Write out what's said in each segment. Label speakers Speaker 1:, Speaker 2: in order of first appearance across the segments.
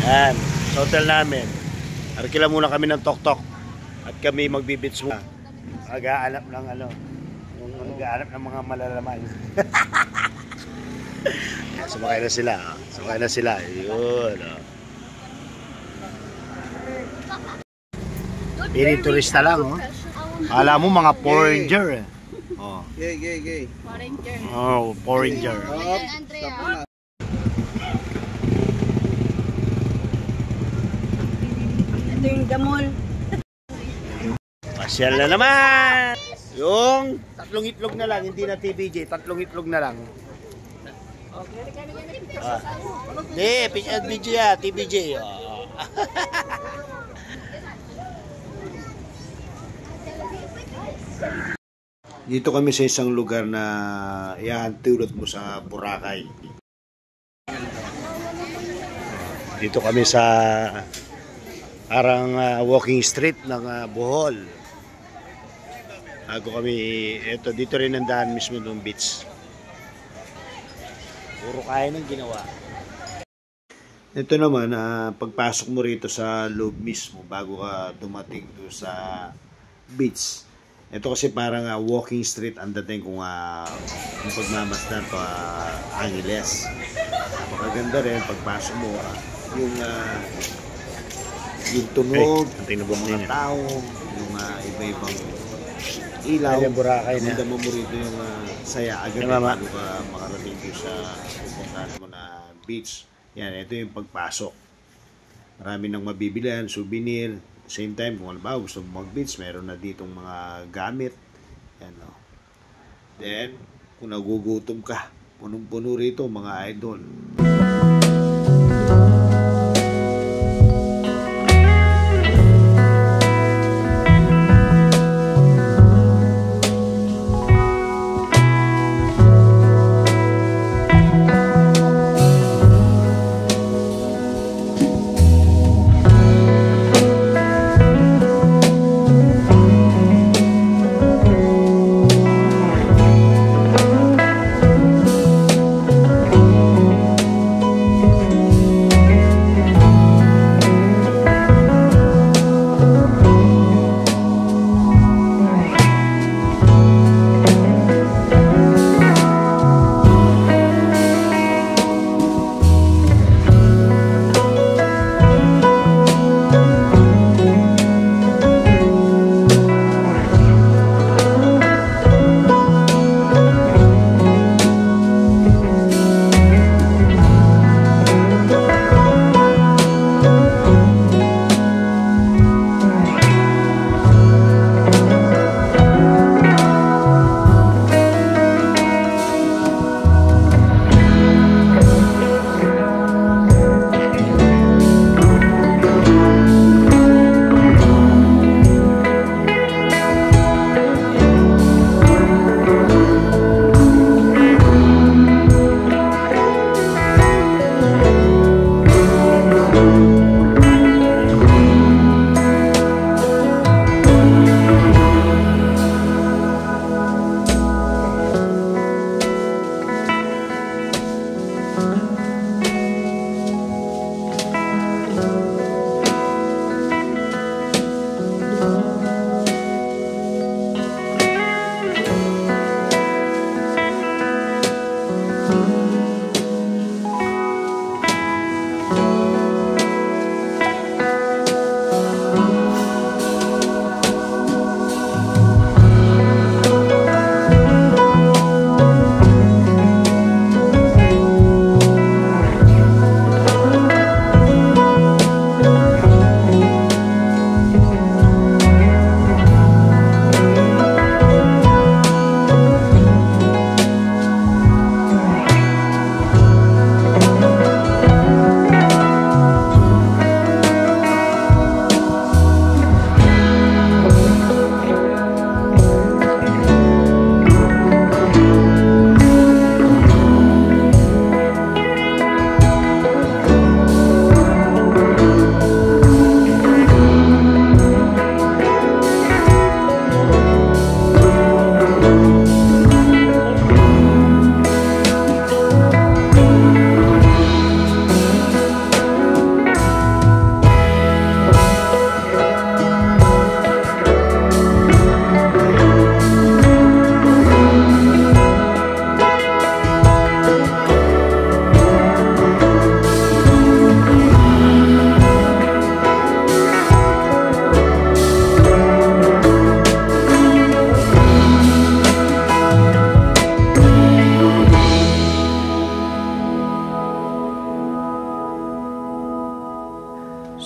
Speaker 1: Yan, sa hotel namin. Arkila muna kami ng tok-tok. At kami magbibits muna. Mag-aanap ng ano. Mag-aanap ng mga malalaman. Sumakay na sila. Sumakay na sila. Yun. Pili turista lang. Alam mo mga foreigner. Oh.
Speaker 2: Gay.
Speaker 3: Foreigner.
Speaker 1: Oh, foreigner.
Speaker 3: Ito yung gamol.
Speaker 1: Pasyal na naman! Yung tatlong itlog na lang, hindi na TBJ, tatlong itlog na lang. Video ya, TBJ. Dito kami sa isang lugar na ihahatulot mo sa Boracay. Dito kami sa parang walking street ng Bohol. Dito rin ang daan mismo ng beach. Puro kaya ng ginawa. Ito naman, pagpasok mo rito sa loob mismo bago ka dumating doon sa beach. Ito kasi parang walking street ang dating kung pagmamasdan pa Angeles. Napakaganda rin pagpasok mo. Yung tunog, yung mga tao, yung iba-ibang ilaw, namdama mo rito yung saya agad bago ka makarating doon sa pupuntahan mo na beach. Yan, ito yung pagpasok. Marami nang mabibilihan, souvenir. Same time, kung halimbawa gusto mo mag-beach, meron na ditong mga gamit. Yan, no? Then, kung nagugutom ka, punong-puno rito mga idol.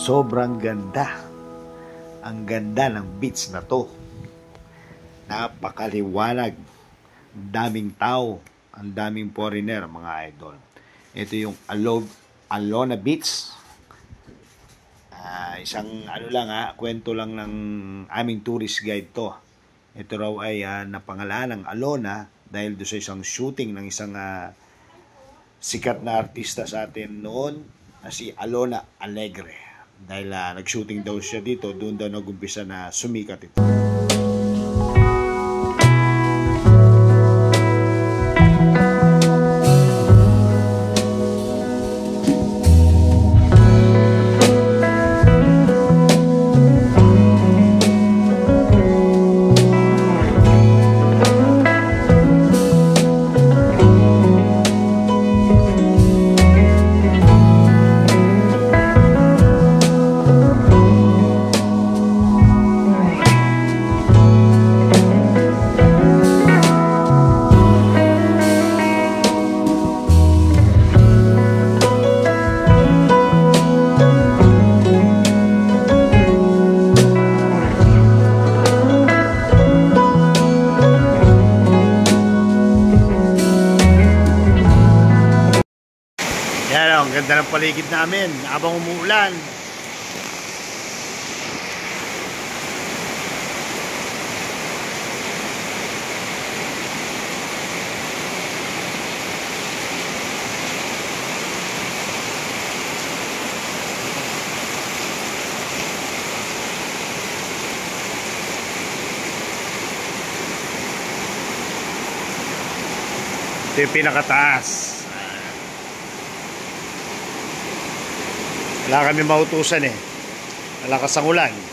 Speaker 1: Sobrang ganda. Ang ganda ng beach na to. Napakaliwanag. Ang daming tao. Ang daming foreigner, mga idol. Ito yung Alona Beach. Isang kwento lang ng aming tourist guide to. Ito raw ay napangalan ng Alona dahil doon sa isang shooting ng isang sikat na artista sa atin noon na si Alona Alegre. Dahil nag-shooting daw siya dito, doon daw nag-umpisa na sumikat ito. Yan, ang ganda ng paligid namin habang umuulan. Ito yung pinakataas. Wala kami mautusan eh. Malakas ang ulan.